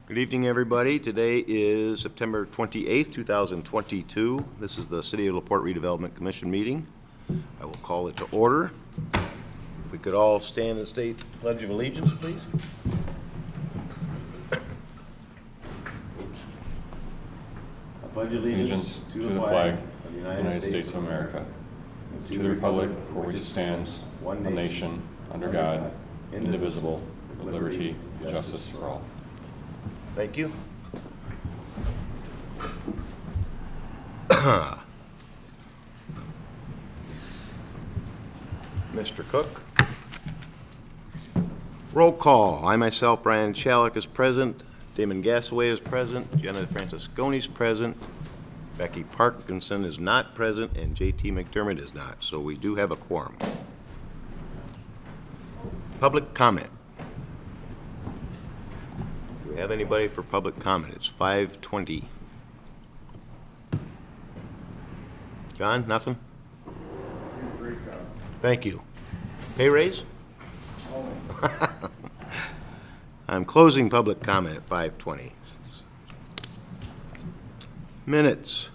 Good evening, everybody. Today is September 28th, 2022. This is the City of LaPorte Redevelopment Commission meeting. I will call it to order. If we could all stand and state the Pledge of Allegiance, please. I pledge Allegiance to the flag of the United States of America, to the republic for which it stands, one nation, under God, indivisible, with liberty and justice for all. Thank you. Mr. Cook. Roll call. I myself, Brian Chalik, is present. Damon Gassaway is present. Jenna Francisconi is present. Becky Parkinson is not present, and J.T. McDermott is not. So we do have a quorum. Public comment. Do we have anybody for public comment? It's 5:20. John, nothing? Thank you. Pay raise? I'm closing public comment at 5:20. Minutes.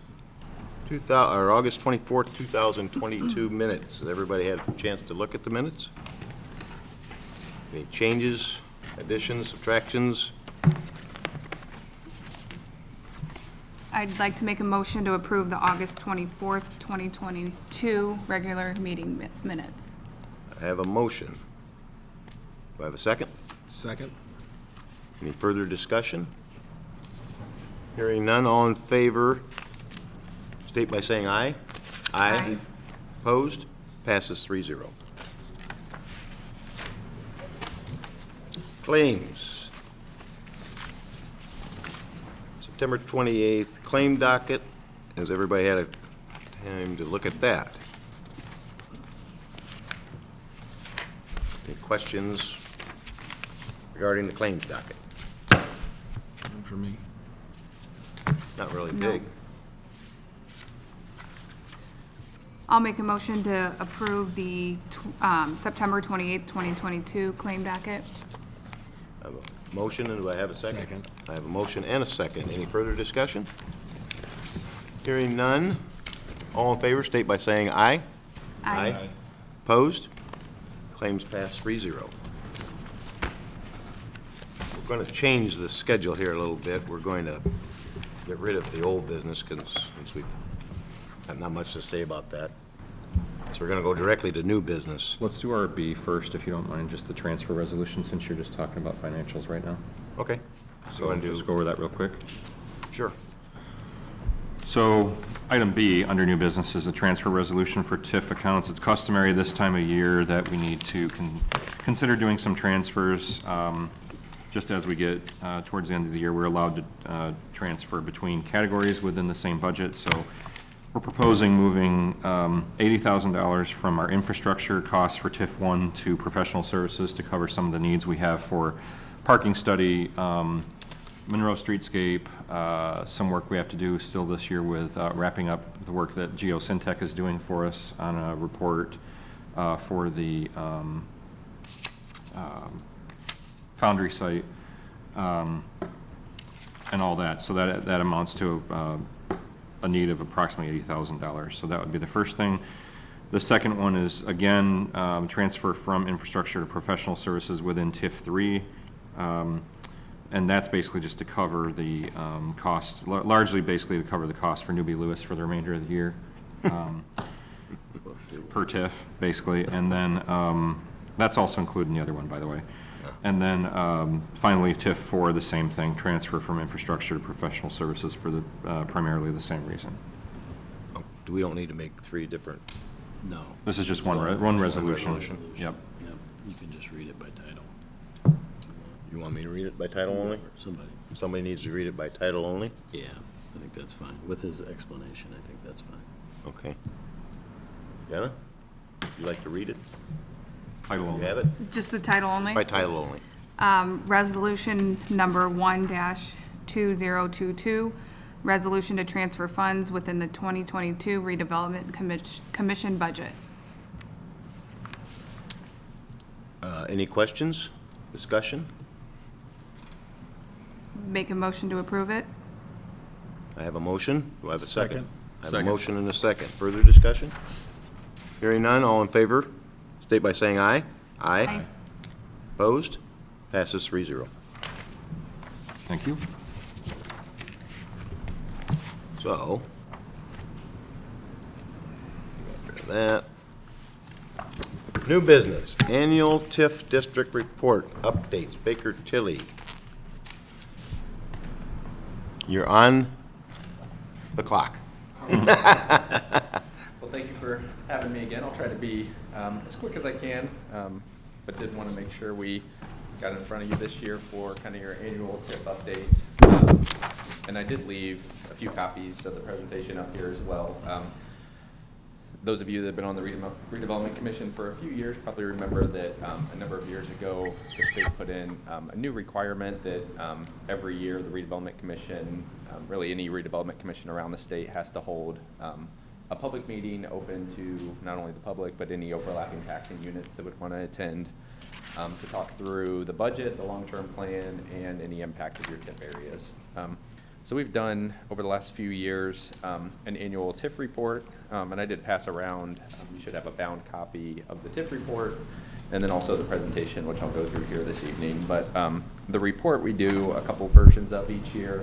August 24th, 2022 minutes. Has everybody had a chance to look at the minutes? Any changes, additions, subtractions? I'd like to make a motion to approve the August 24th, 2022 regular meeting minutes. I have a motion. Do I have a second? Second. Any further discussion? Hearing none, all in favor, state by saying aye. Aye. Opposed? Passes 3-0. Claims. September 28th, claim docket. Has everybody had a time to look at that? Any questions regarding the claims docket? None for me. Not really No. big. I'll make a motion to approve the September 28th, 2022 claim docket. I have a motion, and do I have a second? Second. I have a motion and a second. Any further discussion? Hearing none. All in favor, state by saying aye. Aye. Opposed? Claims pass 3-0. We're going to change the schedule here a little bit. We're going to get rid of the old business since we've got not much to say about that. So we're going to go directly to new business. Let's do our B first, if you don't mind, just the transfer resolution, since you're just talking about financials right now. Okay. So just go over that real quick. Sure. So item B, under new business, is a transfer resolution for TIF accounts. It's customary this time of year that we need to consider doing some transfers. Just as we get towards the end of the year, we're allowed to transfer between categories within the same budget. So we're proposing moving $80,000 from our infrastructure costs for TIF 1 to professional services to cover some of the needs we have for parking study, Monroe Streetscape, some work we have to do still this year with wrapping up the work that Geosyntec is doing for us on a report for the Foundry site, and all that. So that amounts to a need of approximately $80,000. So that would be the first thing. The second one is, again, transfer from infrastructure to professional services within TIF 3. And that's basically just to cover the cost, largely basically to cover the cost for Newbie Lewis for the remainder of the year, per TIF, basically. And then that's also included in the other one, by the way. And then finally, TIF 4, the same thing, transfer from infrastructure to professional services for the primarily the same reason. We don't need to make three different. No. This is just one resolution. resolution. Yep. Yep. You can just read it by title. You want me to read it by title only? Somebody. Somebody needs to read it by title only? Yeah, I think that's fine. With his explanation, I think that's fine. Okay. Jenna, you like to read it? Title You only. have it? Just the title only? By title only. Resolution number 1-2022, resolution to transfer funds within the 2022 redevelopment commission budget. Any questions, discussion? make a motion to approve it. I have a motion. Do I have a second? Second. I have a Second. motion and a second. Further discussion? Hearing none, all in favor, state by saying aye. Aye. Opposed? Passes 3-0. Thank you. So, get rid of that. New business, annual TIF district report, updates, Baker Tilly. You're on the clock. Well, thank you for having me again. I'll try to be as quick as I can, but did want to make sure we got in front of you this year for kind of your annual TIF update. And I did leave a few copies of the presentation up here as well. Those of you that have been on the Redevelopment Commission for a few years probably remember that a number of years ago, the state put in a new requirement that every year the Redevelopment Commission, really any redevelopment commission around the state, has to hold a public meeting open to not only the public, but any overlapping taxing units that would want to attend to talk through the budget, the long-term plan, and any impact of your TIF areas. So we've done, over the last few years, an annual TIF report, and I did pass around, you should have a bound copy of the TIF report, and then also the presentation, which I'll go through here this evening. But the report we do a couple versions of each year.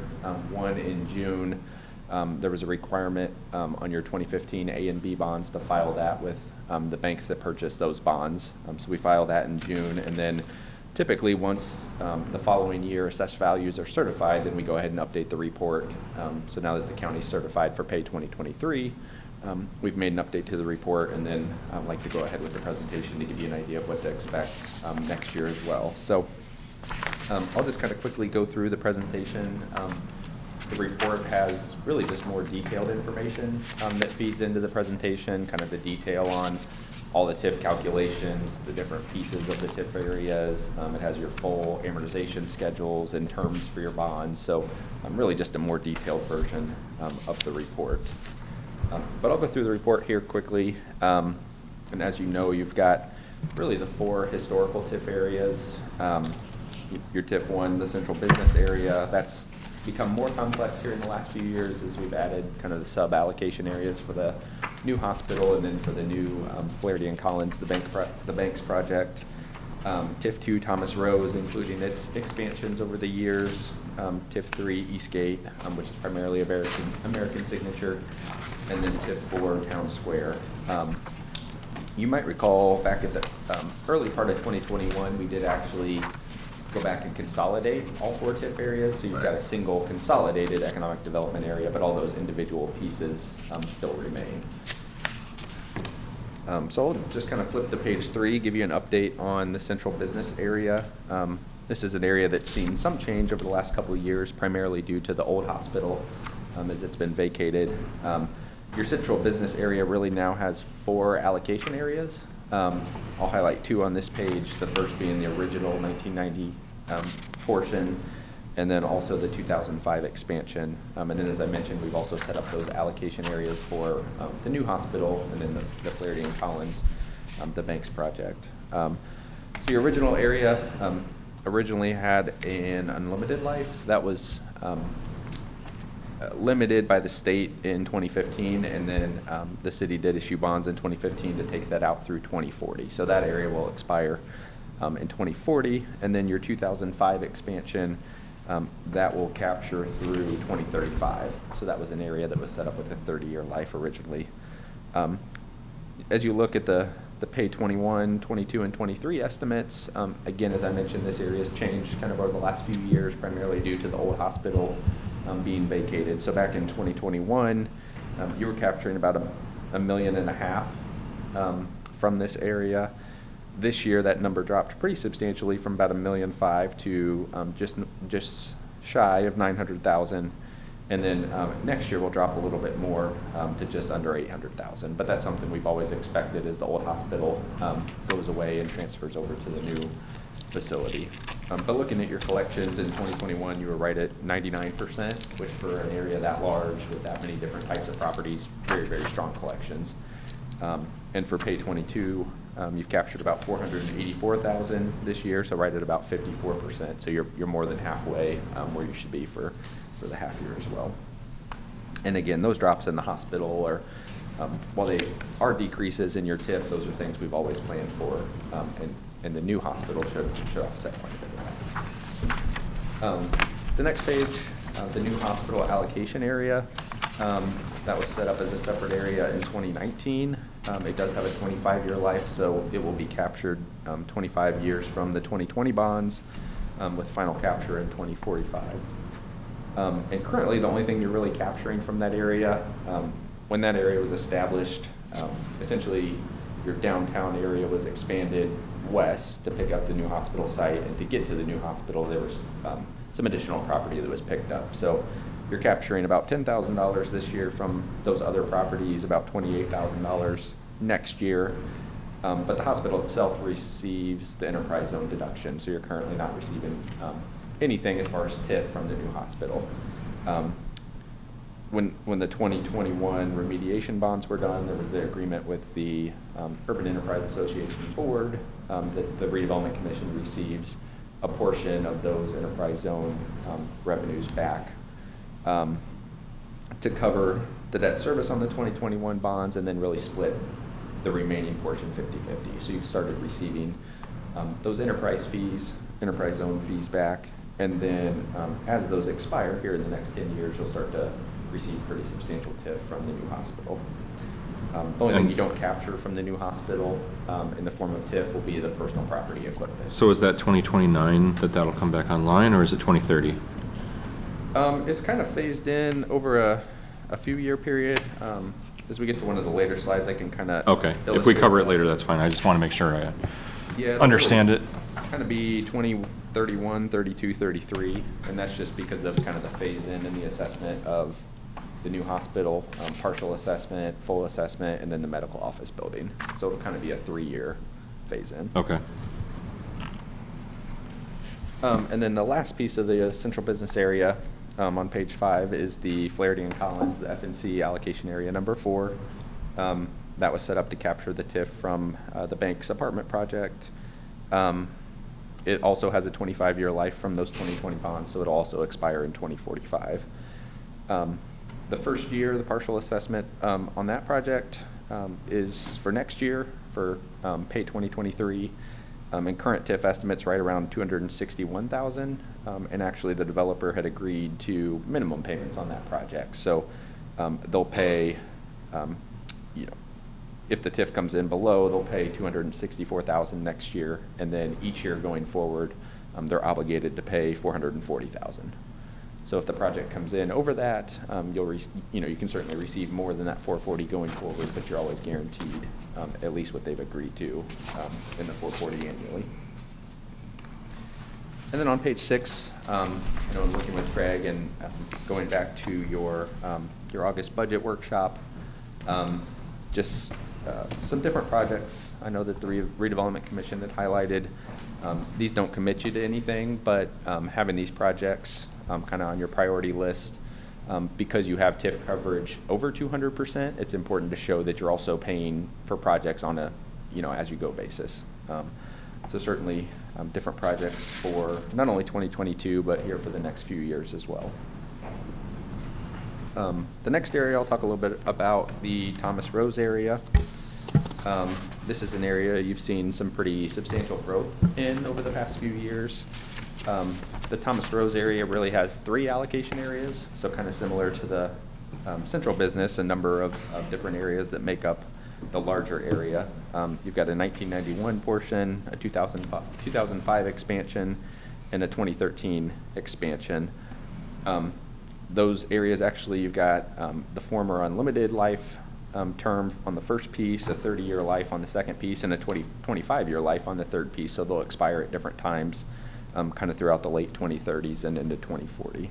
One in June, there was a requirement on your 2015 A and B bonds to file that with the banks that purchased those bonds. So we file that in June, and then typically, once the following year assessed values are certified, then we go ahead and update the report. So now that the county's certified for pay 2023, we've made an update to the report, and then I'd like to go ahead with the presentation to give you an idea of what to expect next year as well. So I'll just kind of quickly go through the presentation. The report has really just more detailed information that feeds into the presentation, kind of the detail on all the TIF calculations, the different pieces of the TIF areas. It has your full amortization schedules and terms for your bonds. So really just a more detailed version of the report. But I'll go through the report here quickly. And as you know, you've got really the 4 historical TIF areas. Your TIF 1, the central business area, that's become more complex here in the last few years as we've added kind of the sub-allocation areas for the new hospital, and then for the new Flaherty and Collins, the Banks project. TIF 2, Thomas Rose, including its expansions over the years. TIF 3, Eastgate, which is primarily American Signature, and then TIF 4, Town Square. You might recall back at the early part of 2021, we did actually go back and consolidate all 4 TIF areas. So you've got a single consolidated economic development area, but all those individual pieces still remain. So I'll just kind of flip to page 3, give you an update on the central business area. This is an area that's seen some change over the last couple of years, primarily due to the old hospital as it's been vacated. Your central business area really now has 4 allocation areas. I'll highlight 2 on this page, the first being the original 1990 portion, and then also the 2005 expansion. And then, as I mentioned, we've also set up those allocation areas for the new hospital, and then the Flaherty and Collins, the Banks project. So your original area originally had an unlimited life. That was limited by the state in 2015, and then the city did issue bonds in 2015 to take that out through 2040. So that area will expire in 2040, and then your 2005 expansion, that will capture through 2035. So that was an area that was set up with a 30-year life originally. As you look at the pay 21, 22, and 23 estimates, again, as I mentioned, this area has changed kind of over the last few years, primarily due to the old hospital being vacated. So back in 2021, you were capturing about $1.5 million from this area. This year, that number dropped pretty substantially from about $1.5 million to just shy of $900,000. And then next year, we'll drop a little bit more to just under $800,000. But that's something we've always expected as the old hospital goes away and transfers over to the new facility. But looking at your collections in 2021, you were right at 99%, which for an area that large with that many different types of properties, very, very strong collections. And for pay 22, you've captured about 484,000 this year, so right at about 54%. So you're more than halfway where you should be for the half year as well. And again, those drops in the hospital are, while they are decreases in your TIF, those are things we've always planned for, and the new hospital should offset quite a bit of that. The next page, the new hospital allocation area, that was set up as a separate area in 2019. It does have a 25-year life, so it will be captured 25 years from the 2020 bonds, with final capture in 2045. And currently, the only thing you're really capturing from that area, when that area was established, essentially your downtown area was expanded west to pick up the new hospital site, and to get to the new hospital, there was some additional property that was picked up. So you're capturing about $10,000 this year from those other properties, about $28,000 next year. But the hospital itself receives the enterprise zone deduction, so you're currently not receiving anything as far as TIF from the new hospital. When the 2021 remediation bonds were done, there was the agreement with the Urban Enterprise Association Board that the Redevelopment Commission receives a portion of those enterprise zone revenues back to cover the debt service on the 2021 bonds, and then really split the remaining portion 50-50. So you've started receiving those enterprise zone fees back, and then as those expire here in the next 10 years, you'll start to receive pretty substantial TIF from the new hospital. The only thing you don't capture from the new hospital in the form of TIF will be the personal property equipment. So is that 2029 that'll come back online, or is it 2030? It's kind of phased in over a few year period. As we get to one of the later slides, I can kind of Okay, if we cover it later, that's fine. I just want to make sure I understand it. Kind of be 2031, 32, 33, and that's just because of kind of the phase in and the assessment of the new hospital, partial assessment, full assessment, and then the medical office building. So it'll kind of be a 3-year phase in. Okay. And then the last piece of the central business area on page 5 is the Flaherty and Collins, the FNC allocation area number 4. That was set up to capture the TIF from the bank's apartment project. It also has a 25-year life from those 2020 bonds, so it'll also expire in 2045. The first year, the partial assessment on that project is for next year, for pay 2023. And current TIF estimates right around $261,000, and actually the developer had agreed to minimum payments on that project. So they'll pay, if the TIF comes in below, they'll pay $264,000 next year, and then each year going forward, they're obligated to pay $440,000. So if the project comes in over that, you can certainly receive more than that $440 going forward, but you're always guaranteed at least what they've agreed to in the $440 annually. And then on page 6, in working with Craig and going back to your August budget workshop, just some different projects. I know that the Redevelopment Commission had highlighted. These don't commit you to anything, but having these projects kind of on your priority list, because you have TIF coverage over 200%, it's important to show that you're also paying for projects on a, as-you-go basis. So certainly different projects for not only 2022, but here for the next few years as well. The next area, I'll talk a little bit about the Thomas Rose area. This is an area you've seen some pretty substantial growth in over the past few years. The Thomas Rose area really has 3 allocation areas, so kind of similar to the central business, a number of different areas that make up the larger area. You've got a 1991 portion, a 2005 expansion, and a 2013 expansion. Those areas actually, you've got the former unlimited life term on the first piece, a 30-year life on the second piece, and a 25-year life on the third piece, so they'll expire at different times. Kind of throughout the late 2030s and into 2040.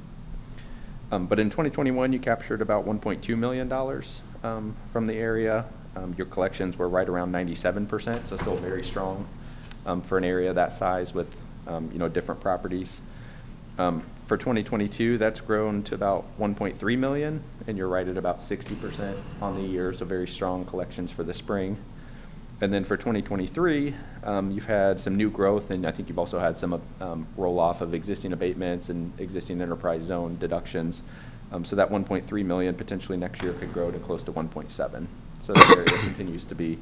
But in 2021, you captured about $1.2 million from the area. Your collections were right around 97%, so still very strong for an area that size with different properties. For 2022, that's grown to about 1.3 million, and you're right at about 60% on the year, so very strong collections for the spring. And then for 2023, you've had some new growth, and I think you've also had some roll-off of existing abatements and existing enterprise zone deductions. So that 1.3 million potentially next year could grow to close to 1.7. So that area continues to be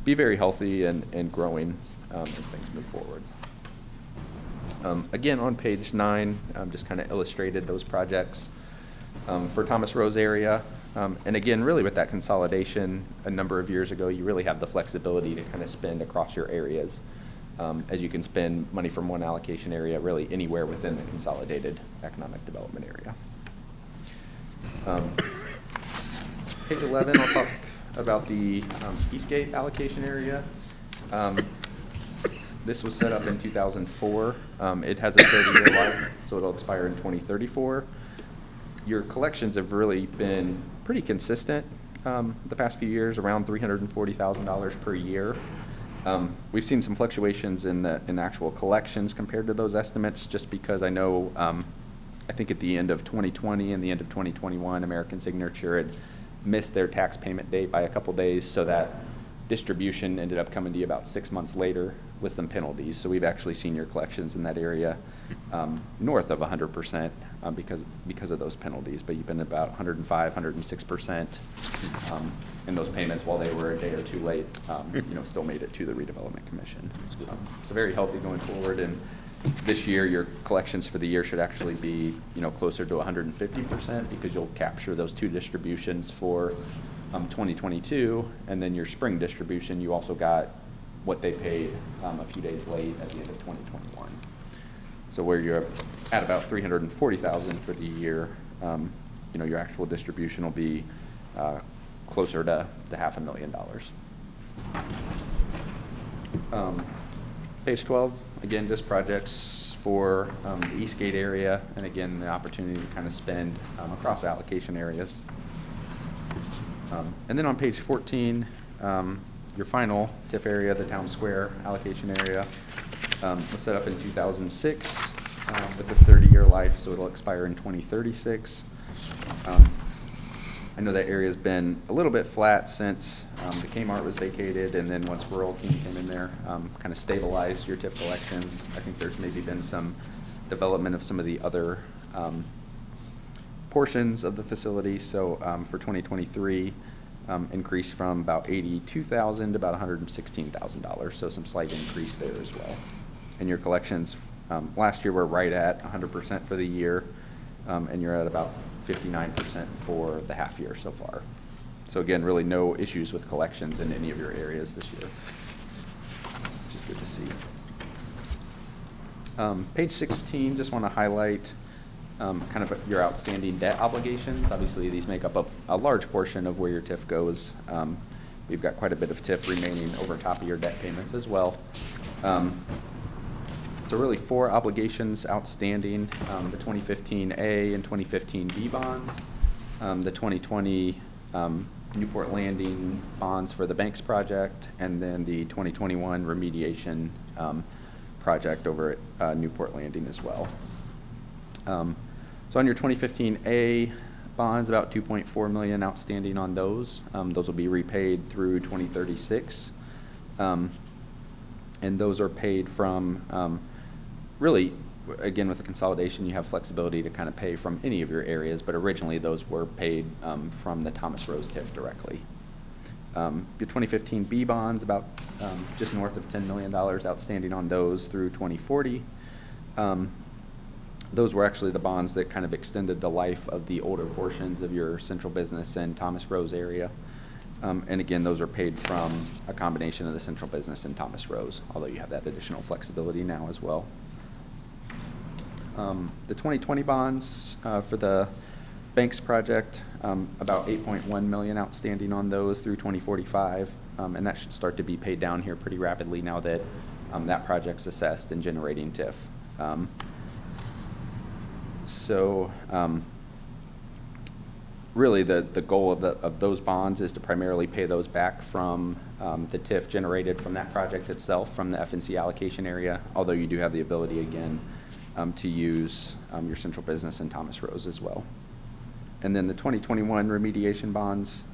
very healthy and growing as things move forward. Again, on page 9, just kind of illustrated those projects for Thomas Rose area. And again, really with that consolidation a number of years ago, you really have the flexibility to kind of spend across your areas, as you can spend money from one allocation area really anywhere within the consolidated economic development area. Page 11, I'll talk about the Eastgate allocation area. This was set up in 2004. It has a 30-year life, so it'll expire in 2034. Your collections have really been pretty consistent the past few years, around $340,000 per year. We've seen some fluctuations in the actual collections compared to those estimates, just because I know, I think at the end of 2020 and the end of 2021, American Signature had missed their tax payment date by a couple days, so that distribution ended up coming to you about 6 months later with some penalties. So we've actually seen your collections in that area north of 100% because of those penalties. But you've been about 105, 106% in those payments while they were a day or two late. Still made it to the Redevelopment Commission. So very healthy going forward. And this year, your collections for the year should actually be closer to 150% because you'll capture those two distributions for 2022, and then your spring distribution, you also got what they paid a few days late at the end of 2021. So where you're at about $340,000 for the year, your actual distribution will be closer to $500,000. Page 12, again, just projects for the Eastgate area, and again, the opportunity to kind of spend across allocation areas. And then on page 14, your final TIF area, the town square allocation area, was set up in 2006 with a 30-year life, so it'll expire in 2036. I know that area's been a little bit flat since the Kmart was vacated, and then once Rural King came in there, kind of stabilized your TIF collections. I think there's maybe been some development of some of the other portions of the facility. So for 2023, increased from about $82,000 to about $116,000. So some slight increase there as well. And your collections last year were right at 100% for the year, and you're at about 59% for the half year so far. So again, really no issues with collections in any of your areas this year, which is good to see. Page 16, just want to highlight kind of your outstanding debt obligations. Obviously, these make up a large portion of where your TIF goes. We've got quite a bit of TIF remaining over top of your debt payments as well. So really 4 obligations outstanding, the 2015A and 2015B bonds, the 2020 Newport Landing bonds for the Banks project, and then the 2021 remediation project over at Newport Landing as well. So on your 2015A bonds, about $2.4 million outstanding on those. Those will be repaid through 2036. And those are paid from, really, again, with the consolidation, you have flexibility to kind of pay from any of your areas, but originally those were paid from the Thomas Rose TIF directly. Your 2015B bonds, about just north of $10 million outstanding on those through 2040. Those were actually the bonds that kind of extended the life of the older portions of your central business and Thomas Rose area. And again, those are paid from a combination of the central business and Thomas Rose, although you have that additional flexibility now as well. The 2020 bonds for the Banks project, about $8.1 million outstanding on those through 2045, and that should start to be paid down here pretty rapidly now that that project's assessed and generating TIF. So really the goal of those bonds is to primarily pay those back from the TIF generated from that project itself, from the FNC allocation area, although you do have the ability again to use your central business in Thomas Rose as well. And then the 2021 remediation bonds,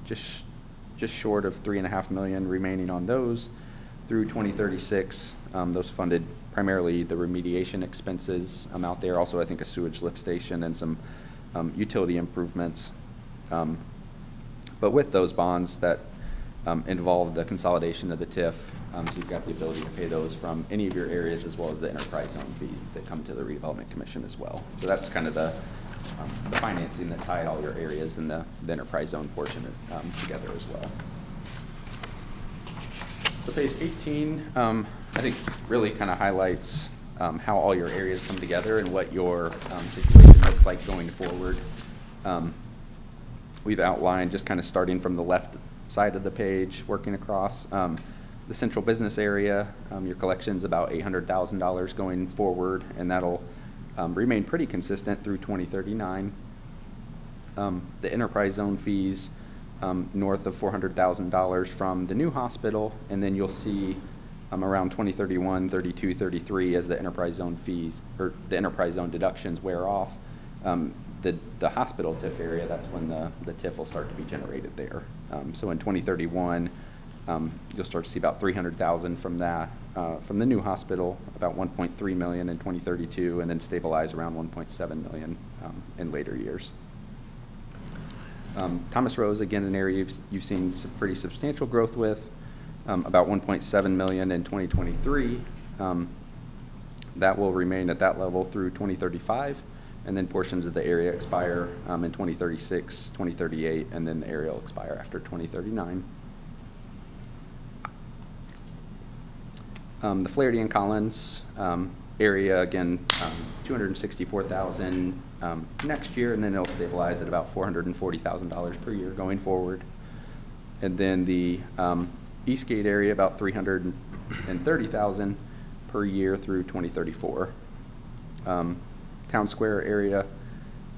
just short of $3.5 million remaining on those through 2036. Those funded primarily the remediation expenses out there. Also, I think a sewage lift station and some utility improvements. But with those bonds that involve the consolidation of the TIF, so you've got the ability to pay those from any of your areas as well as the enterprise zone fees that come to the Redevelopment Commission as well. So that's kind of the financing that tied all your areas and the enterprise zone portion together as well. So page 18, I think really kind of highlights how all your areas come together and what your situation looks like going forward. We've outlined, just kind of starting from the left side of the page, working across the central business area. Your collection's about $800,000 going forward, and that'll remain pretty consistent through 2039. The enterprise zone fees north of $400,000 from the new hospital, and then you'll see around 2031, 32, 33 as the enterprise zone fees or the enterprise zone deductions wear off. The hospital TIF area, that's when the TIF will start to be generated there. So in 2031, you'll start to see about $300,000 from that, from the new hospital, about $1.3 million in 2032, and then stabilize around $1.7 million in later years. Thomas Rose, again, an area you've seen some pretty substantial growth with, about $1.7 million in 2023. That will remain at that level through 2035. And then portions of the area expire in 2036, 2038, and then the area will expire after 2039. The Flaherty and Collins area, again, $264,000 next year, and then it'll stabilize at about $440,000 per year going forward. And then the Eastgate area, about $330,000 per year through 2034. Town Square area,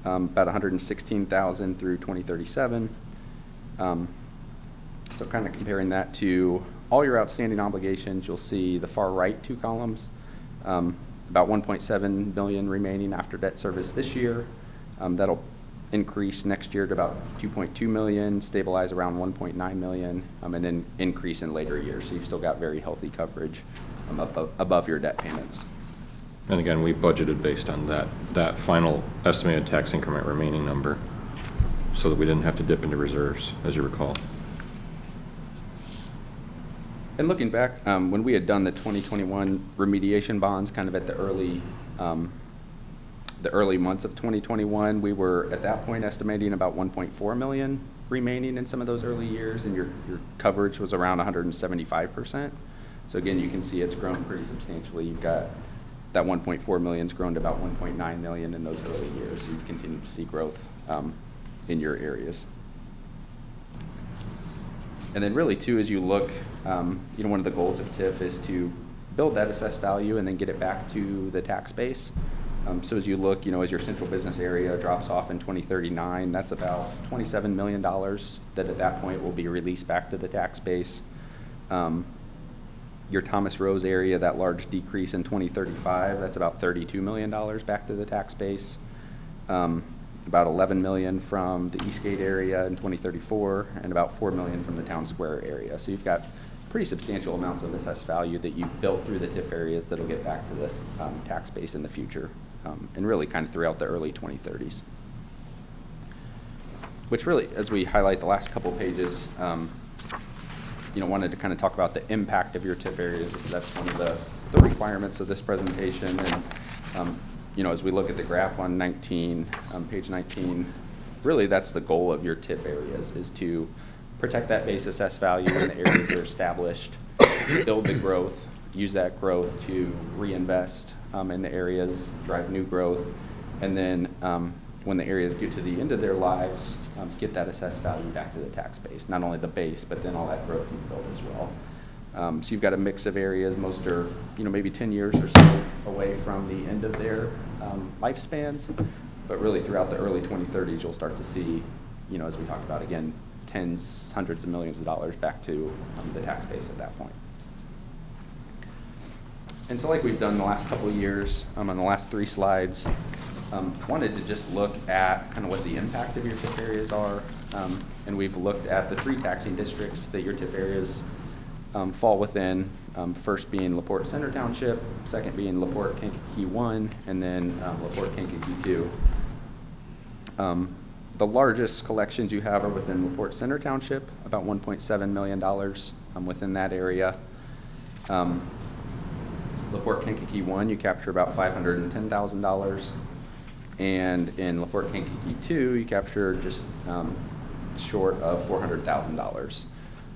about $116,000 through 2037. So kind of comparing that to all your outstanding obligations, you'll see the far right two columns, about $1.7 billion remaining after debt service this year. That'll increase next year to about $2.2 million, stabilize around $1.9 million, and then increase in later years. So you've still got very healthy coverage above your debt payments. And again, we budgeted based on that final estimated tax increment remaining number, so that we didn't have to dip into reserves, as you recall. And looking back, when we had done the 2021 remediation bonds, kind of at the early months of 2021, we were at that point estimating about $1.4 million remaining in some of those early years, and your coverage was around 175%. So again, you can see it's grown pretty substantially. You've got that 1.4 million's grown to about 1.9 million in those early years. So you've continued to see growth in your areas. And then really too, as you look, one of the goals of TIF is to build that assessed value and then get it back to the tax base. So as you look, as your central business area drops off in 2039, that's about $27 million that at that point will be released back to the tax base. Your Thomas Rose area, that large decrease in 2035, that's about $32 million back to the tax base. About $11 million from the Eastgate area in 2034, and about $4 million from the Town Square area. So you've got pretty substantial amounts of assessed value that you've built through the TIF areas that'll get back to the tax base in the future, and really kind of throughout the early 2030s. Which really, as we highlight the last couple pages, wanted to kind of talk about the impact of your TIF areas. That's one of the requirements of this presentation. And as we look at the graph on page 19, really that's the goal of your TIF areas, is to protect that base assessed value when the areas are established, build the growth, use that growth to reinvest in the areas, drive new growth, and then when the areas get to the end of their lives, get that assessed value back to the tax base. Not only the base, but then all that growth you've built as well. So you've got a mix of areas. Most are, maybe 10 years or so away from the end of their lifespans. But really throughout the early 2030s, you'll start to see, as we talked about again, tens, hundreds of millions of dollars back to the tax base at that point. And so like we've done the last couple of years, on the last 3 slides, wanted to just look at kind of what the impact of your TIF areas are. And we've looked at the 3 taxing districts that your TIF areas fall within. First being LaPorte Center Township, second being LaPorte Kankakee 1, and then LaPorte Kankakee 2. The largest collections you have are within LaPorte Center Township, about $1.7 million within that area. LaPorte Kankakee 1, you capture about $510,000. And in LaPorte Kankakee 2, you capture just short of $400,000.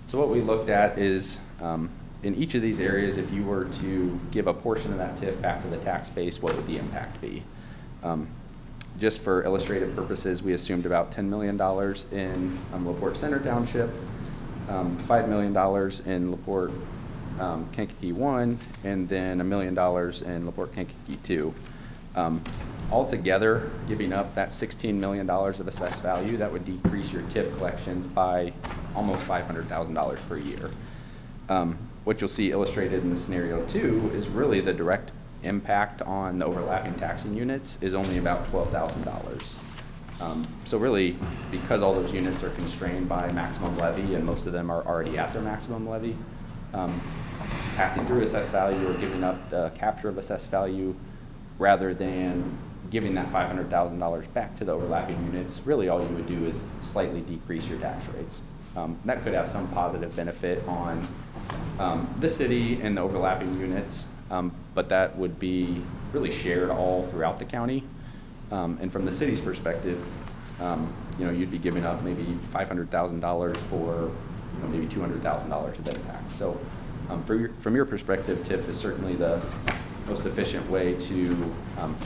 So what we looked at is, in each of these areas, if you were to give a portion of that TIF back to the tax base, what would the impact be? Just for illustrative purposes, we assumed about $10 million in LaPorte Center Township, $5 million in LaPorte Kankakee 1, and then $1 million in LaPorte Kankakee 2. Altogether, giving up that $16 million of assessed value, that would decrease your TIF collections by almost $500,000 per year. What you'll see illustrated in the scenario 2 is really the direct impact on the overlapping taxing units is only about $12,000. So really, because all those units are constrained by maximum levy, and most of them are already at their maximum levy, passing through assessed value or giving up the capture of assessed value rather than giving that $500,000 back to the overlapping units, really all you would do is slightly decrease your tax rates. That could have some positive benefit on the city and the overlapping units, but that would be really shared all throughout the county. And from the city's perspective, you'd be giving up maybe $500,000 for maybe $200,000 of impact. So from your perspective, TIF is certainly the most efficient way to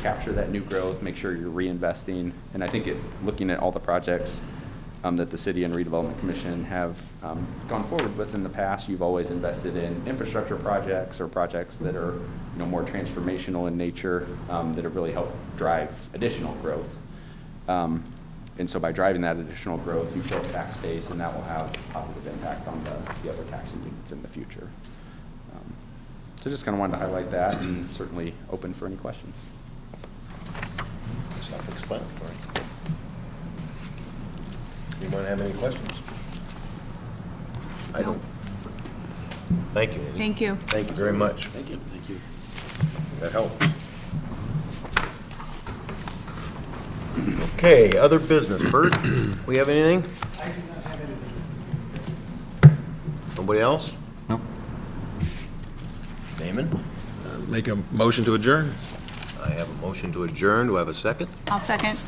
capture that new growth, make sure you're reinvesting. And I think looking at all the projects that the City and Redevelopment Commission have gone forward with in the past, you've always invested in infrastructure projects or projects that are more transformational in nature that have really helped drive additional growth. And so by driving that additional growth, you build tax base, and that will have positive impact on the other taxing units in the future. So just kind of wanted to highlight that, and certainly open for any questions. Self-explanatory. Anyone have any questions? I don't. Thank you, Amy. Thank you. Thank you very much. Thank you. Thank you. That helps. Okay, other business. Bert, we have anything? I do not have anything. Nobody else? Nope. Damon? Make a motion to adjourn? I have a motion to adjourn. Do I have a second? I'll second.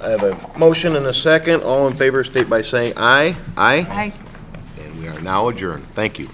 I have a motion and a second. All in favor state by saying aye. Aye. Aye. And we are now adjourned. Thank you.